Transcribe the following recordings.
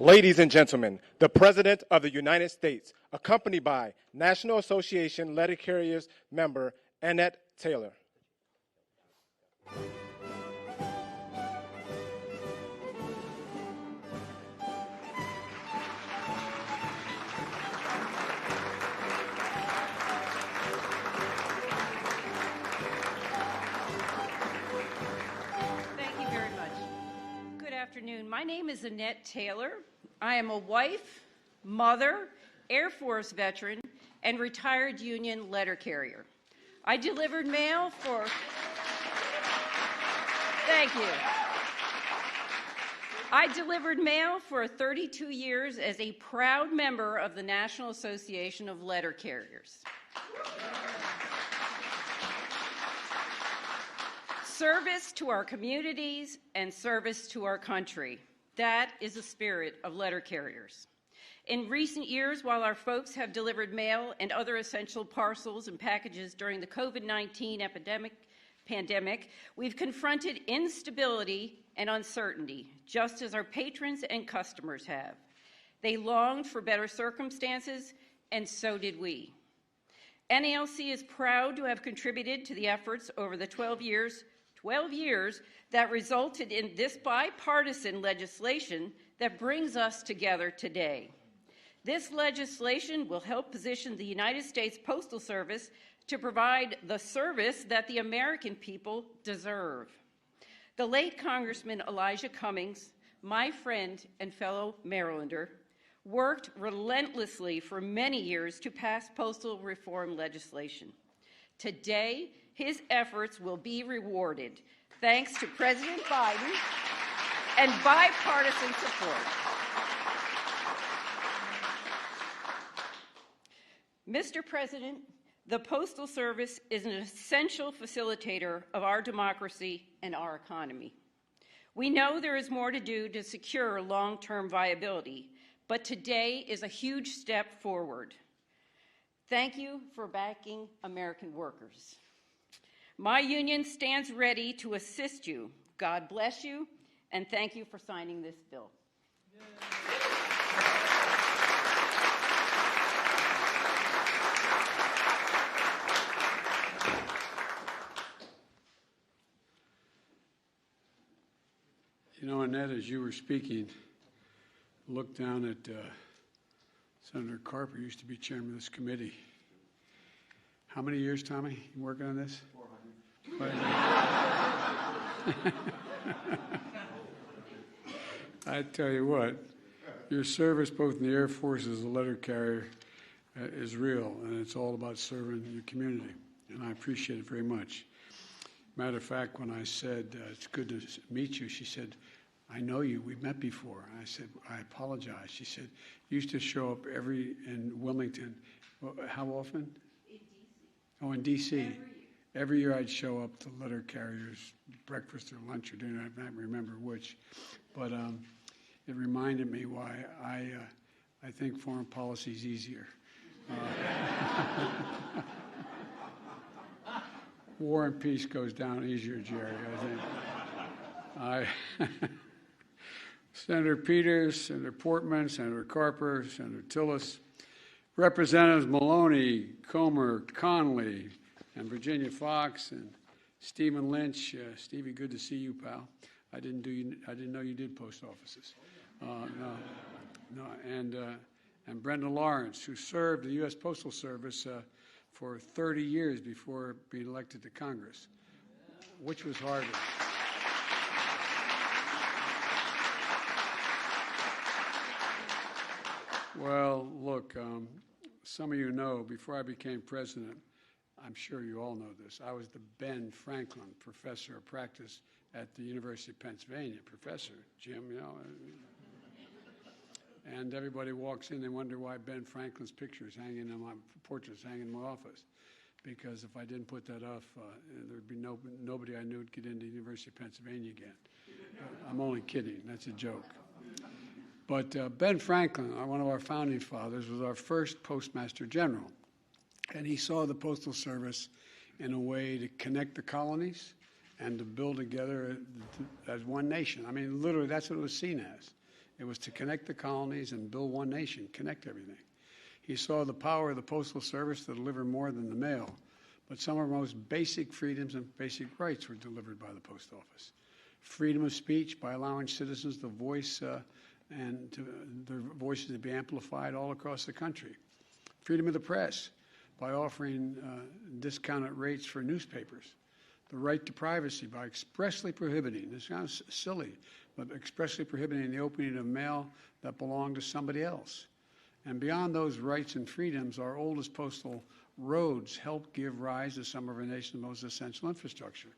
Ladies and gentlemen, the President of the United States, accompanied by National Association Letter Carriers member Annette Taylor. Good afternoon. My name is Annette Taylor. I am a wife, mother, Air Force veteran, and retired union letter carrier. I delivered mail for... Thank you. I delivered mail for 32 years as a proud member of the National Association of Letter Carriers. Service to our communities and service to our country. That is the spirit of letter carriers. In recent years, while our folks have delivered mail and other essential parcels and packages during the COVID-19 pandemic, we've confronted instability and uncertainty, just as our patrons and customers have. They longed for better circumstances, and so did we. NALC is proud to have contributed to the efforts over the 12 years that resulted in this bipartisan legislation that brings us together today. This legislation will help position the United States Postal Service to provide the service that the American people deserve. The late Congressman Elijah Cummings, my friend and fellow Marylander, worked relentlessly for many years to pass postal reform legislation. Today, his efforts will be rewarded thanks to President Biden and bipartisan support. Mr. President, the Postal Service is an essential facilitator of our democracy and our economy. We know there is more to do to secure long-term viability, but today is a huge step forward. Thank you for backing American workers. My union stands ready to assist you. God bless you, and thank you for signing this bill. You know, Annette, as you were speaking, look down at Senator Carper, used to be chairman of this committee. How many years, Tommy, you working on this? 400. I tell you what, your service both in the Air Force as a letter carrier is real, and it's all about serving your community, and I appreciate it very much. Matter of fact, when I said, it's good to meet you, she said, I know you, we've met before. I said, I apologize. She said, you used to show up in Wilmington. Well, how often? In D.C. Oh, in D.C. Every year I'd show up to letter carriers, breakfast or lunch or dinner, I can't remember which. But it reminded me why I think foreign policy is easier. War and peace goes down easier, Jerry, I think. Senator Peters, Senator Portman, Senator Carper, Senator Tillis, Representatives Maloney, Comer, Conley, and Virginia Fox, and Stephen Lynch. Stevie, good to see you, pal. I didn't know you did post offices. And Brenda Lawrence, who served the U.S. Postal Service for 30 years before being elected to Congress, which was harder. Well, look, some of you know, before I became president, I'm sure you all know this, I was the Ben Franklin Professor of Practice at the University of Pennsylvania. Professor, Jim, you know. And everybody walks in, they wonder why Ben Franklin's picture is hanging in my portrait's hanging in my office. Because if I didn't put that off, there'd be nobody I knew would get into the University of Pennsylvania again. I'm only kidding, that's a joke. But Ben Franklin, one of our founding fathers, was our first Postmaster General. And he saw the Postal Service in a way to connect the colonies and to build together as one nation. I mean, literally, that's what it was seen as. It was to connect the colonies and build one nation, connect everything. He saw the power of the Postal Service to deliver more than the mail, but some of our most basic freedoms and basic rights were delivered by the Post Office. Freedom of speech by allowing citizens to voice and to their voices to be amplified all across the country. Freedom of the press by offering discounted rates for newspapers. The right to privacy by expressly prohibiting, this sounds silly, but expressly prohibiting the opening of mail that belonged to somebody else. And beyond those rights and freedoms, our oldest postal roads helped give rise to some of our nation's most essential infrastructure.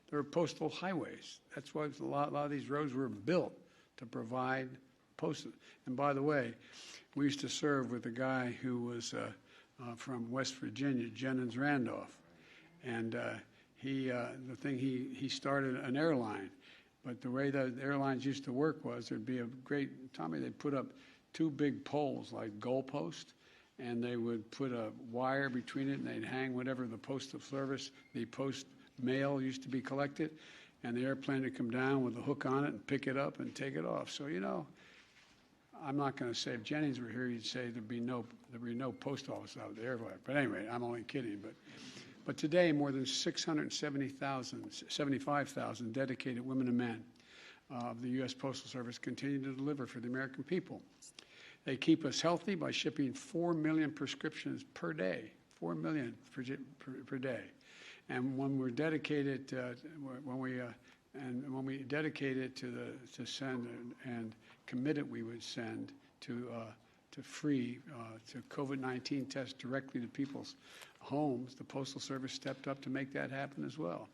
There are postal highways. That's why a lot of these roads were built to provide postal. And by the way, we used to serve with a guy who was from West Virginia, Jennings Randolph, and he started an airline. But the way the airlines used to work was there'd be a great, Tommy, they'd put up 2 big poles like goalposts, and they would put a wire between it, and they'd hang whatever the postal service, the post mail used to be collected, and the airplane would come down with a hook on it and pick it up and take it off. So, you know, I'm not going to say if Jennings were here, he'd say there'd be no post office out there. But anyway, I'm only kidding. But today, more than 675,000 dedicated women and men of the U.S. Postal Service continue to deliver for the American people. They keep us healthy by shipping 4 million prescriptions per day, 4 million per day. And when we're dedicated, when we dedicated to send and committed, we would send to COVID-19 tests directly to people's homes. The Postal Service stepped up to make that happen as well.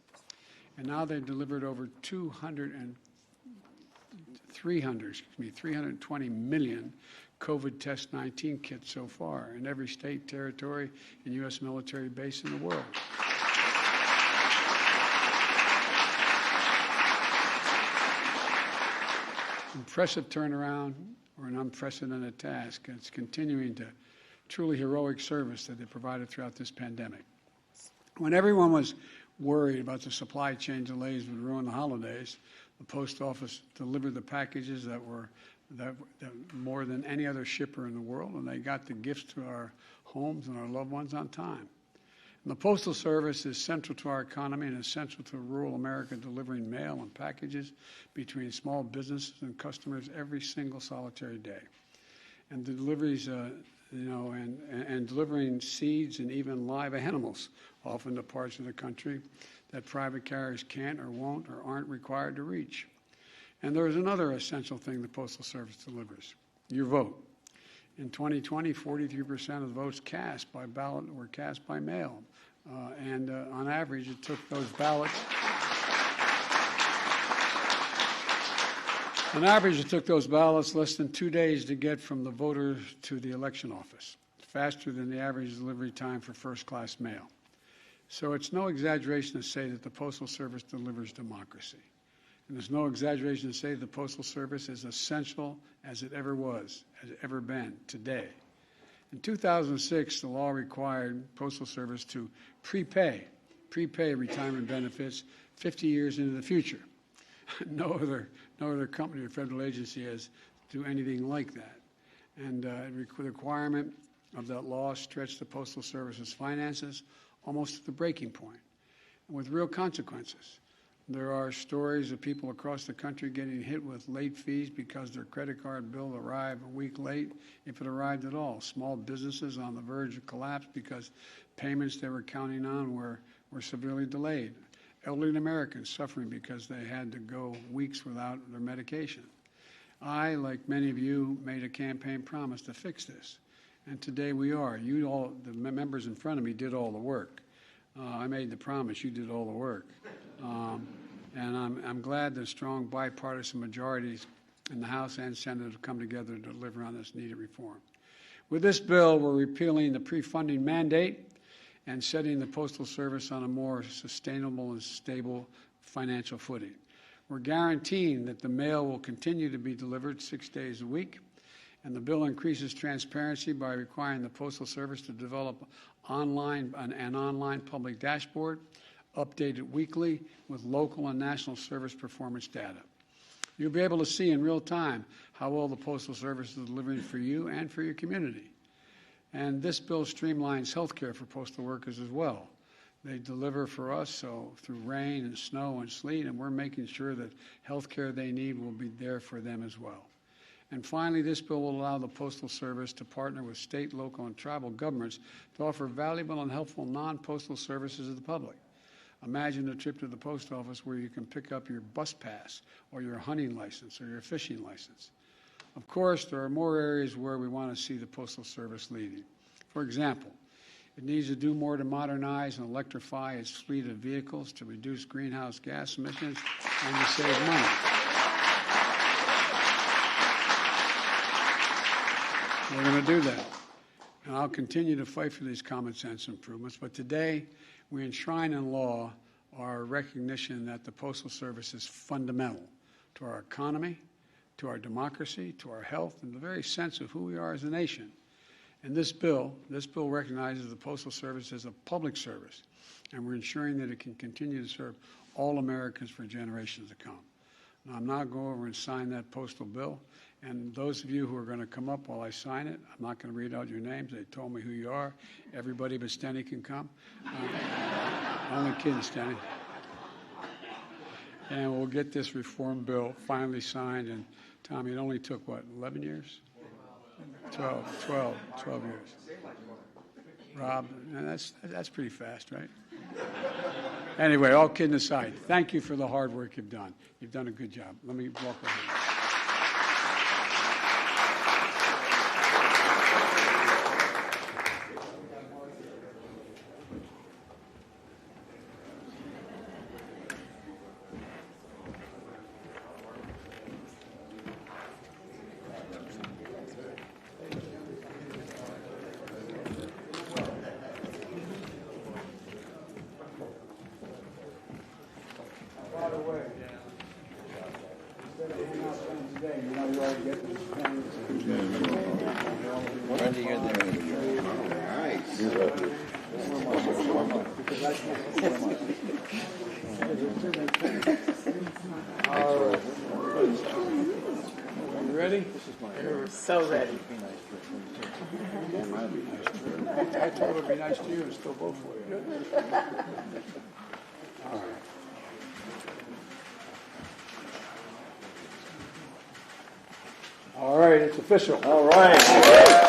And now they've delivered over 320 million COVID test 19 kits so far in every state, territory, and U.S. military base in the world. Impressive turnaround or an unprecedented task. It's continuing to truly heroic service that they provided throughout this pandemic. When everyone was worried about the supply chain delays would ruin the holidays, the Post Office delivered the packages that were more than any other shipper in the world, and they got the gifts to our homes and our loved ones on time. And the Postal Service is central to our economy and essential to rural America, delivering mail and packages between small businesses and customers every single solitary day. And the deliveries, and delivering seeds and even live animals, often to parts of the country that private carriers can't or won't or aren't required to reach. And there is another essential thing the Postal Service delivers: your vote. In 2020, 43% of the votes cast by ballot were cast by mail. And on average, it took those ballots. On average, it took those ballots less than 2 days to get from the voter to the election office, faster than the average delivery time for first-class mail. So it's no exaggeration to say that the Postal Service delivers democracy. And there's no exaggeration to say the Postal Service is essential as it ever was, has ever been today. In 2006, the law required Postal Service to prepay retirement benefits 50 years into the future. No other company or federal agency has do anything like that. And the requirement of that law stretched the Postal Service's finances almost to the breaking point, and with real consequences. There are stories of people across the country getting hit with late fees because their credit card bill arrived a week late, if it arrived at all. Small businesses on the verge of collapse because payments they were counting on were severely delayed. Elderly Americans suffering because they had to go weeks without their medication. I, like many of you, made a campaign promise to fix this. And today we are. You all, the members in front of me, did all the work. I made the promise. You did all the work. And I'm glad that strong bipartisan majorities in the House and Senate have come together to deliver on this needed reform. With this bill, we're repealing the pre-funding mandate and setting the Postal Service on a more sustainable and stable financial footing. We're guaranteeing that the mail will continue to be delivered 6 days a week, and the bill increases transparency by requiring the Postal Service to develop an online public dashboard, updated weekly with local and national service performance data. You'll be able to see in real time how well the Postal Service is delivering for you and for your community. And this bill streamlines health care for postal workers as well. They deliver for us so through rain and snow and sleet, and we're making sure that health care they need will be there for them as well. And finally, this bill will allow the Postal Service to partner with state, local, and tribal governments to offer valuable and helpful non-postal services to the public. Imagine a trip to the post office where you can pick up your bus pass or your hunting license or your fishing license. Of course, there are more areas where we want to see the Postal Service leading. For example, it needs to do more to modernize and electrify its fleet of vehicles to reduce greenhouse gas emissions and to save money. We're going to do that. And I'll continue to fight for these common sense improvements. But today, we enshrine in law our recognition that the Postal Service is fundamental to our economy, to our democracy, to our health, and the very sense of who we are as a nation. And this bill recognizes the Postal Service as a public service, and we're ensuring that it can continue to serve all Americans for generations to come. Now, I'm now going over and sign that postal bill. And those of you who are going to come up while I sign it, I'm not going to read out your names. They told me who you are. Everybody but Stenny can come. Only kidding, Stenny. And we'll get this reform bill finally signed. And, Tommy, it only took, what, 11 years? 12 years. Rob, that's pretty fast, right? Anyway, all kidding aside, thank you for the hard work you've done. You've done a good job. Let me walk over here. By the way, instead of handing out pens today, you know you already get these pens. Randy, you're there. Nice. You ready? We're so ready. I told her it'd be nice to you and still vote for you. All right. All right, it's official. All right.